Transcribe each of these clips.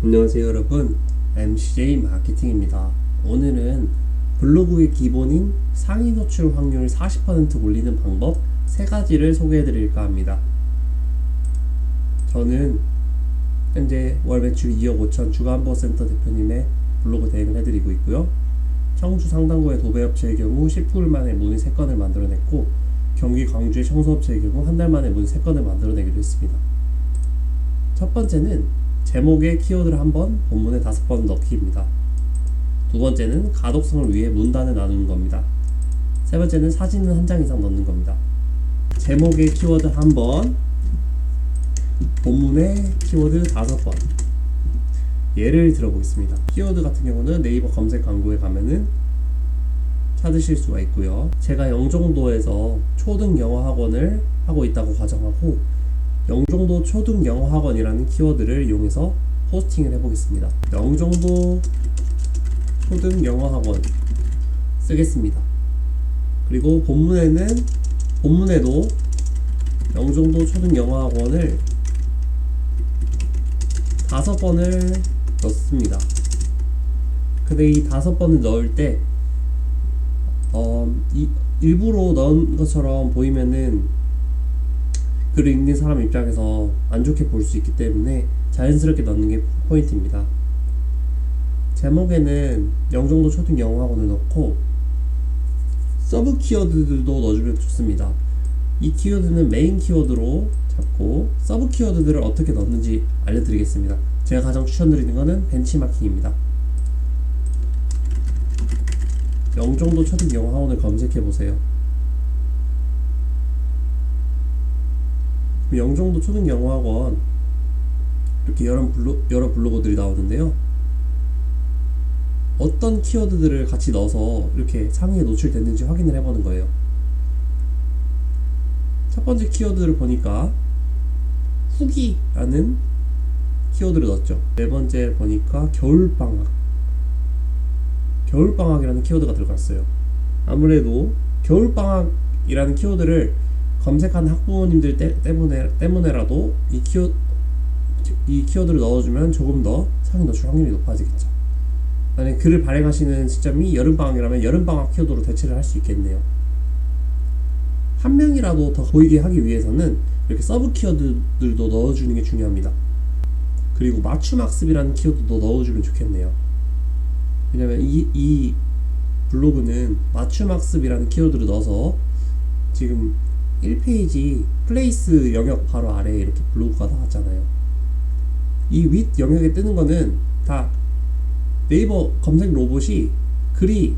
안녕하세요 여러분, MCJ 마케팅입니다. 오늘은 블로그의 기본인 상위 노출 확률 40% 올리는 방법 3가지를 소개해 드릴까 합니다. 저는 현재 월 매출 2억 5천 주간버센터 대표님의 블로그 대행을 해드리고 있고요. 청주 상당구의 도배업체의 경우 19일 만에 문의 3건을 만들어냈고, 경기 광주의 청소업체의 경우 한 달 만에 문의 3건을 만들어내기도 했습니다. 첫 번째는 제목에 키워드를 한번, 본문에 5번 넣기입니다. 두 번째는 가독성을 위해 문단을 나누는 겁니다. 세 번째는 사진은 한 장 이상 넣는 겁니다. 제목에 키워드 한번, 본문에 키워드 5번. 예를 들어보겠습니다. 키워드 같은 경우는 네이버 검색 광고에 가면은 찾으실 수가 있고요. 제가 영종도에서 초등 영어 학원을 하고 있다고 가정하고, 영종도 초등 영어 학원이라는 키워드를 이용해서 포스팅을 해보겠습니다. 영종도 초등 영어 학원 쓰겠습니다. 그리고 본문에도 영종도 초등 영어 학원을 5번을 넣습니다. 근데 이 5번을 넣을 때 일부러 넣은 것처럼 보이면은 글을 읽는 사람 입장에서 안 좋게 볼 수 있기 때문에 자연스럽게 넣는 게 포인트입니다. 제목에는 영종도 초등 영어 학원을 넣고, 서브 키워드들도 넣어주면 좋습니다. 이 키워드는 메인 키워드로 잡고 서브 키워드들을 어떻게 넣는지 알려드리겠습니다. 제가 가장 추천드리는 것은 벤치마킹입니다. 영종도 초등 영어 학원을 검색해보세요. 영종도 초등 영어 학원 이렇게 여러 블로거들이 나오는데요. 어떤 키워드들을 같이 넣어서 이렇게 상위에 노출됐는지 확인을 해보는 거예요. 첫 번째 키워드를 보니까 후기라는 키워드를 넣었죠. 네 번째 보니까 겨울방학이라는 키워드가 들어갔어요. 아무래도 겨울방학이라는 키워드를 검색한 학부모님들 때문에라도 이 키워드를 넣어주면 조금 더 상위 노출 확률이 높아지겠죠. 만약에 글을 발행하시는 시점이 여름방학이라면 여름방학 키워드로 대체를 할 수 있겠네요. 한 명이라도 더 보이게 하기 위해서는 이렇게 서브 키워드들도 넣어주는 게 중요합니다. 그리고 맞춤학습이라는 키워드도 넣어주면 좋겠네요. 왜냐면 이 블로그는 맞춤학습이라는 키워드를 넣어서 지금 1페이지 플레이스 영역 바로 아래에 이렇게 블로그가 나왔잖아요. 이 윗 영역에 뜨는 거는 다 네이버 검색 로봇이 글이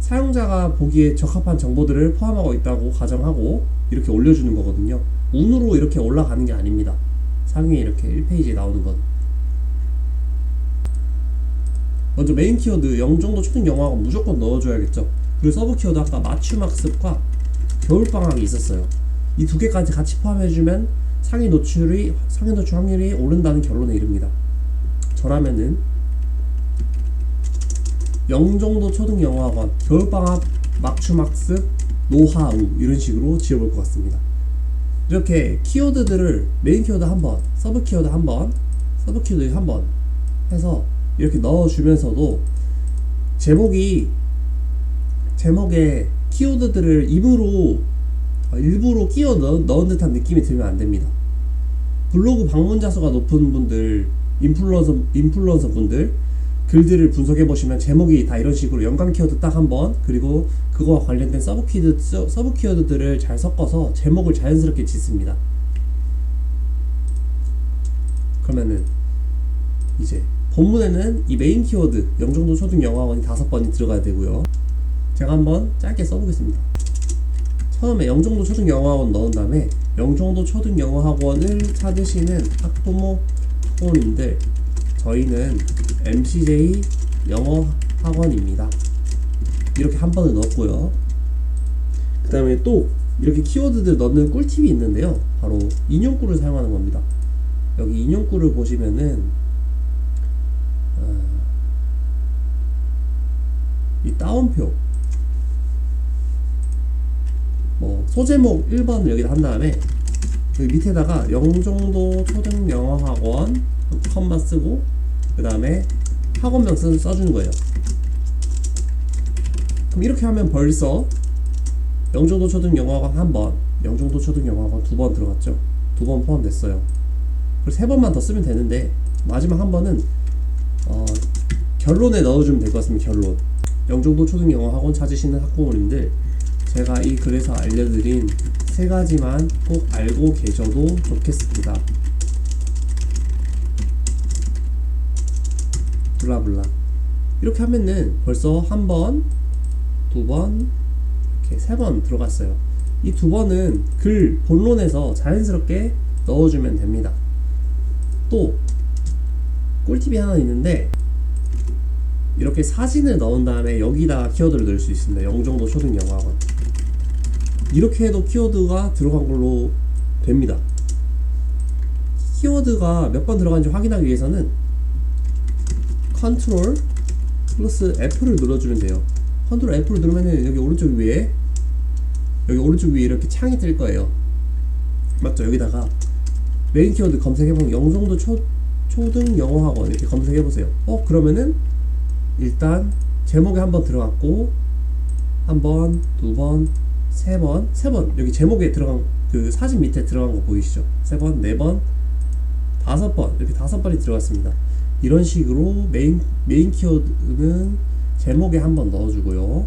사용자가 보기에 적합한 정보들을 포함하고 있다고 가정하고 이렇게 올려주는 거거든요. 운으로 이렇게 올라가는 게 아닙니다. 상위에 이렇게 1페이지에 나오는 건. 먼저 메인 키워드 영종도 초등 영어학원 무조건 넣어줘야겠죠. 그리고 서브 키워드 아까 맞춤학습과 겨울방학이 있었어요. 이 2개까지 같이 포함해주면 상위 노출 확률이 오른다는 결론에 이릅니다. 저라면은 영종도 초등 영어학원 겨울방학 맞춤학습 노하우 이런 식으로 지어볼 것 같습니다. 이렇게 키워드들을 메인 키워드 한번, 서브 키워드 한번, 서브 키워드 한번 해서 이렇게 넣어주면서도 제목에 키워드들을 일부러 끼워 넣은 듯한 느낌이 들면 안 됩니다. 블로그 방문자 수가 높은 분들, 인플루언서 분들 글들을 분석해 보시면 제목이 다 이런 식으로 연관 키워드 딱 한 번, 그리고 그거와 관련된 서브 키워드들을 잘 섞어서 제목을 자연스럽게 짓습니다. 그러면은 이제 본문에는 이 메인 키워드 영종도 초등 영어학원이 5번이 들어가야 되고요. 제가 한번 짧게 써보겠습니다. 처음에 영종도 초등 영어학원 넣은 다음에 영종도 초등 영어학원을 찾으시는 학부모님들, 저희는 MCJ 영어학원입니다. 이렇게 한 번을 넣었고요. 그 다음에 또 이렇게 키워드들 넣는 꿀팁이 있는데요. 바로 인용구를 사용하는 겁니다. 여기 인용구를 보시면은 이 따옴표 소제목 1번을 여기다 한 다음에 여기 밑에다가 영종도 초등영어학원 컴마 쓰고 그 다음에 학원명 써주는 거예요. 그럼 이렇게 하면 벌써 영종도 초등영어학원 1번, 영종도 초등영어학원 2번 들어갔죠. 2번 포함됐어요. 그래서 3번만 더 쓰면 되는데 마지막 한 번은 결론에 넣어주면 될 것 같습니다. 결론. 영종도 초등영어학원 찾으시는 학부모님들, 제가 이 글에서 알려드린 3가지만 꼭 알고 계셔도 좋겠습니다. 블라블라. 이렇게 하면은 벌써 1번, 2번, 이렇게 3번 들어갔어요. 이 2번은 글 본론에서 자연스럽게 넣어주면 됩니다. 또 꿀팁이 하나 있는데, 이렇게 사진을 넣은 다음에 여기다가 키워드를 넣을 수 있습니다. 영종도 초등영어학원. 이렇게 해도 키워드가 들어간 걸로 됩니다. 키워드가 몇 번 들어간지 확인하기 위해서는 컨트롤 플러스 F를 눌러주면 돼요. 컨트롤 F를 누르면은 여기 오른쪽 위에 이렇게 창이 뜰 거예요. 맞죠? 여기다가 메인 키워드 검색해보면 영종도 초등영어학원 이렇게 검색해보세요. 그러면은 일단 제목에 한번 들어갔고, 1번, 2번, 3번 여기 제목에 들어간 그 사진 밑에 들어간 거 보이시죠? 3번, 4번, 5번 이렇게 5번이 들어갔습니다. 이런 식으로 메인 키워드는 제목에 한번 넣어주고요.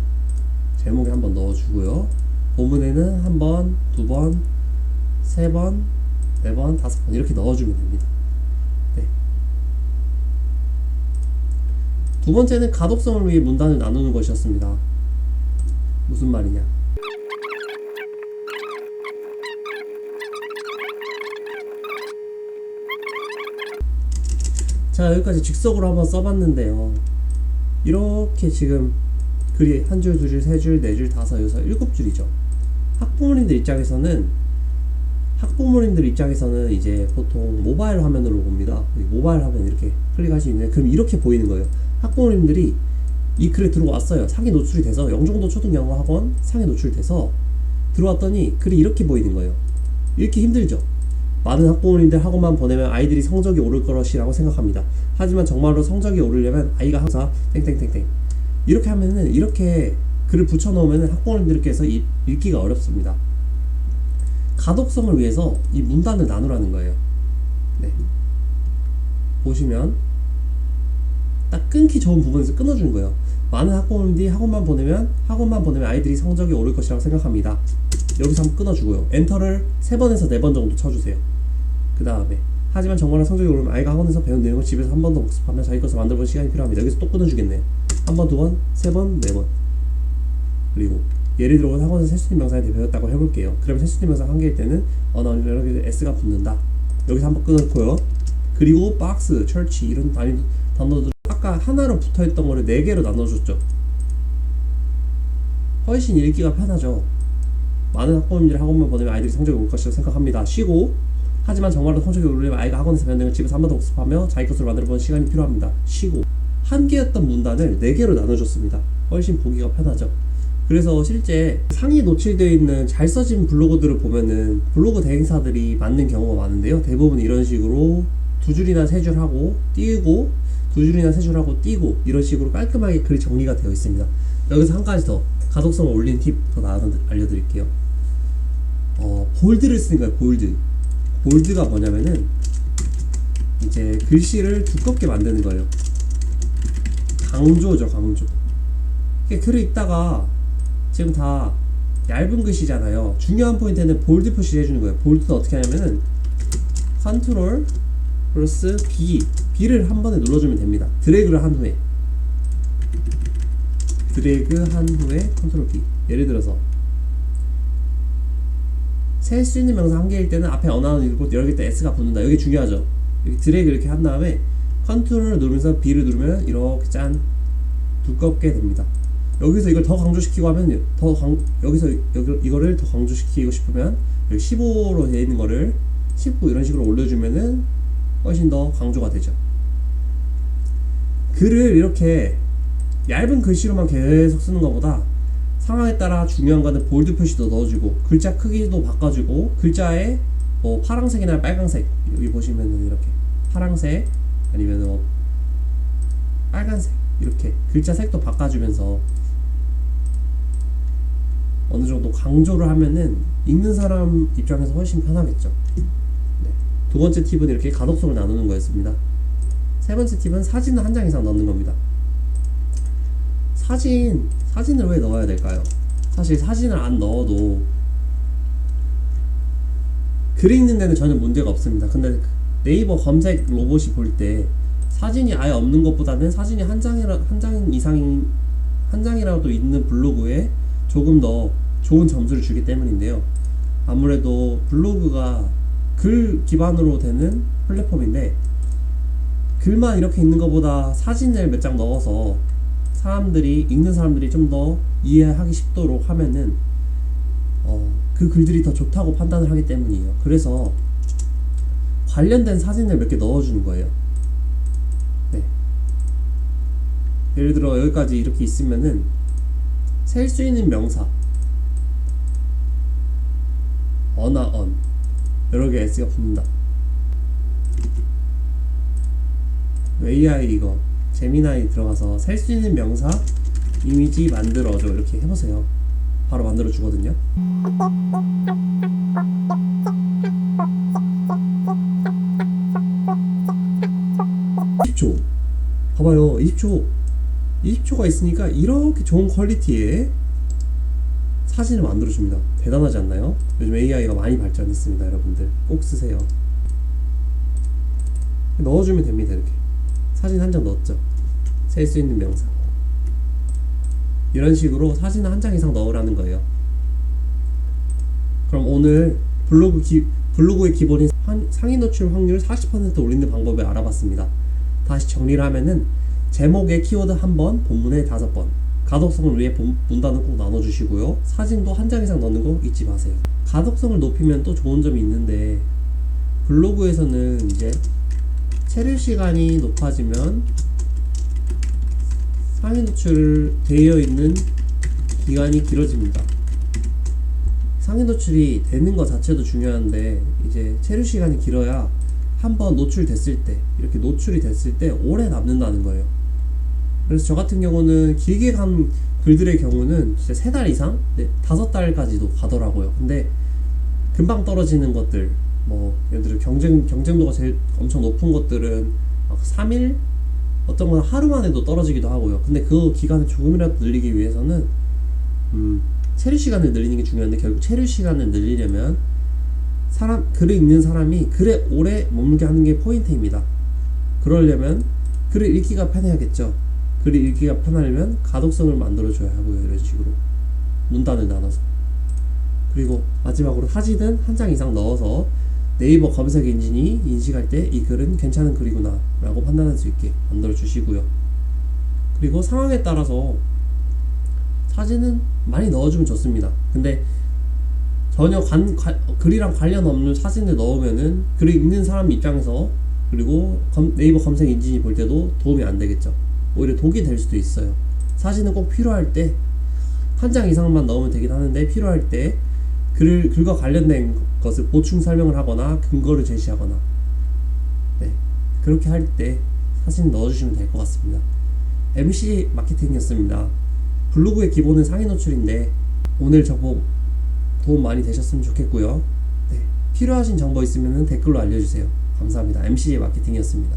본문에는 1번, 2번, 3번, 4번, 5번 이렇게 넣어주면 됩니다. 네. 두 번째는 가독성을 위해 문단을 나누는 것이었습니다. 무슨 말이냐? 자, 여기까지 즉석으로 한번 써봤는데요. 이렇게 지금 글이 한 줄, 두 줄, 세 줄, 네 줄, 다섯, 여섯, 일곱 줄이죠. 학부모님들 입장에서는 이제 보통 모바일 화면으로 봅니다. 모바일 화면 이렇게 클릭할 수 있는, 그럼 이렇게 보이는 거예요. 학부모님들이 이 글에 들어왔어요. 상이 노출이 돼서, 영종도 초등영어학원 상에 노출돼서 들어왔더니 글이 이렇게 보이는 거예요. 읽기 힘들죠? 많은 학부모님들 학원만 보내면 아이들이 성적이 오를 것이라고 생각합니다. 하지만 정말로 성적이 오르려면 아이가 항상 땡땡땡땡 이렇게 하면은, 이렇게 글을 붙여놓으면 학부모님들께서 읽기가 어렵습니다. 가독성을 위해서 이 문단을 나누라는 거예요. 네. 보시면 딱 끊기 좋은 부분에서 끊어주는 거예요. 많은 학부모님들이 학원만 보내면 아이들이 성적이 오를 것이라고 생각합니다. 여기서 한번 끊어주고요. 엔터를 3번에서 4번 정도 쳐주세요. 그 다음에 하지만 정말 성적이 오르면 아이가 학원에서 배운 내용을 집에서 한 번 더 복습하며 자기 것을 만들어보는 시간이 필요합니다. 여기서 또 끊어주겠네요. 1번, 2번, 3번, 4번. 그리고 예를 들어 학원에서 세수님 명사에 대해 배웠다고 해볼게요. 그러면 세수님 명사 한 개일 때는 언어 여러 개 S가 붙는다. 여기서 한번 끊어놓고요. 그리고 박스, 철치 이런 단어들 아까 하나로 붙어있던 거를 4개로 나눠줬죠. 훨씬 읽기가 편하죠. 많은 학부모님들이 학원만 보내면 아이들이 성적이 올 것이라고 생각합니다. 쉬고, 하지만 정말로 성적이 오르려면 아이가 학원에서 배운 내용을 집에서 한 번 더 복습하며 자기 것으로 만들어보는 시간이 필요합니다. 쉬고. 한 개였던 문단을 4개로 나눠줬습니다. 훨씬 보기가 편하죠. 그래서 실제 상이 노출되어 있는 잘 써진 블로그들을 보면은 블로그 대행사들이 만든 경우가 많은데요. 대부분 이런 식으로 2줄이나 3줄 하고 띄우고, 2줄이나 3줄 하고 띄고, 이런 식으로 깔끔하게 글이 정리가 되어 있습니다. 여기서 한 가지 더 가독성을 올린 팁 더 알려드릴게요. 볼드를 쓰는 거예요. 볼드가 뭐냐면은 이제 글씨를 두껍게 만드는 거예요. 강조죠, 강조. 글을 읽다가 지금 다 얇은 글씨잖아요. 중요한 포인트는 볼드 표시를 해주는 거예요. 볼드는 어떻게 하냐면은 컨트롤 플러스 B를 한 번에 눌러주면 됩니다. 드래그를 한 후에 컨트롤 B. 예를 들어서 셀 수 있는 명사 한 개일 때는 앞에 언어는 읽고 여러 개일 때 S가 붙는다. 여기 중요하죠. 여기 드래그 이렇게 한 다음에 컨트롤을 누르면서 B를 누르면 이렇게 짠 두껍게 됩니다. 여기서 이걸 더 강조시키고 하면 여기서 이거를 더 강조시키고 싶으면 여기 15로 되어 있는 거를 19 이런 식으로 올려주면은 훨씬 더 강조가 되죠. 글을 이렇게 얇은 글씨로만 계속 쓰는 것보다 상황에 따라 중요한 거는 볼드 표시도 넣어주고, 글자 크기도 바꿔주고, 글자에 뭐 파란색이나 빨간색, 여기 보시면은 이렇게 파랑색 아니면 빨간색 이렇게 글자 색도 바꿔주면서 어느 정도 강조를 하면은 읽는 사람 입장에서 훨씬 편하겠죠. 네. 두 번째 팁은 이렇게 가독성을 나누는 거였습니다. 세 번째 팁은 사진을 한 장 이상 넣는 겁니다. 사진을 왜 넣어야 될까요? 사실 사진을 안 넣어도 글 읽는 데는 전혀 문제가 없습니다. 근데 네이버 검색 로봇이 볼 때 사진이 아예 없는 것보다는 사진이 한 장이라도 있는 블로그에 조금 더 좋은 점수를 주기 때문인데요. 아무래도 블로그가 글 기반으로 되는 플랫폼인데 글만 이렇게 있는 것보다 사진을 몇 장 넣어서 읽는 사람들이 좀 더 이해하기 쉽도록 하면은 그 글들이 더 좋다고 판단을 하기 때문이에요. 그래서 관련된 사진을 몇 개 넣어주는 거예요. 네. 예를 들어 여기까지 이렇게 있으면은 셀 수 있는 명사 어나 여러 개 S가 붙는다. AI 이거 제미나이 들어가서 셀 수 있는 명사 이미지 만들어줘 이렇게 해보세요. 바로 만들어 주거든요. 20초 봐봐요. 20초가 있으니까 이렇게 좋은 퀄리티의 사진을 만들어줍니다. 대단하지 않나요? 요즘 AI가 많이 발전했습니다. 여러분들 꼭 쓰세요. 넣어주면 됩니다. 이렇게 사진 한 장 넣었죠. 셀 수 있는 명사 이런 식으로 사진을 한 장 이상 넣으라는 거예요. 그럼 오늘 블로그의 기본인 상위 노출 확률 40% 올리는 방법을 알아봤습니다. 다시 정리를 하면은 제목에 키워드 1번, 본문에 5번, 가독성을 위해 문단은 꼭 나눠주시고요. 사진도 한 장 이상 넣는 거 잊지 마세요. 가독성을 높이면 또 좋은 점이 있는데 블로그에서는 이제 체류 시간이 높아지면 상위 노출 되어 있는 기간이 길어집니다. 상위 노출이 되는 것 자체도 중요한데 이제 체류 시간이 길어야 한번 노출됐을 때 이렇게 노출이 됐을 때 오래 남는다는 거예요. 그래서 저 같은 경우는 길게 간 글들의 경우는 진짜 3달 이상? 5달까지도 가더라고요. 근데 금방 떨어지는 것들 예를 들어 경쟁도가 제일 엄청 높은 것들은 막 3일? 어떤 건 하루 만에도 떨어지기도 하고요. 근데 그 기간을 조금이라도 늘리기 위해서는 체류 시간을 늘리는 게 중요한데 결국 체류 시간을 늘리려면 글을 읽는 사람이 글에 오래 머물게 하는 게 포인트입니다. 그러려면 글을 읽기가 편해야겠죠. 글을 읽기가 편하려면 가독성을 만들어줘야 하고요. 이런 식으로 문단을 나눠서. 그리고 마지막으로 사진은 한 장 이상 넣어서 네이버 검색 엔진이 인식할 때 이 글은 괜찮은 글이구나 라고 판단할 수 있게 만들어 주시고요. 그리고 상황에 따라서 사진은 많이 넣어주면 좋습니다. 근데 전혀 글이랑 관련 없는 사진을 넣으면은 글을 읽는 사람 입장에서 그리고 네이버 검색 엔진이 볼 때도 도움이 안 되겠죠. 오히려 독이 될 수도 있어요. 사진은 꼭 필요할 때 한 장 이상만 넣으면 되긴 하는데 필요할 때 글과 관련된 것을 보충 설명을 하거나 근거를 제시하거나 그렇게 할 때 사진 넣어주시면 될 것 같습니다. MC 마케팅이었습니다. 블로그의 기본은 상위 노출인데 오늘 정보 도움 많이 되셨으면 좋겠고요. 필요하신 정보 있으면 댓글로 알려주세요. 감사합니다. MC 마케팅이었습니다.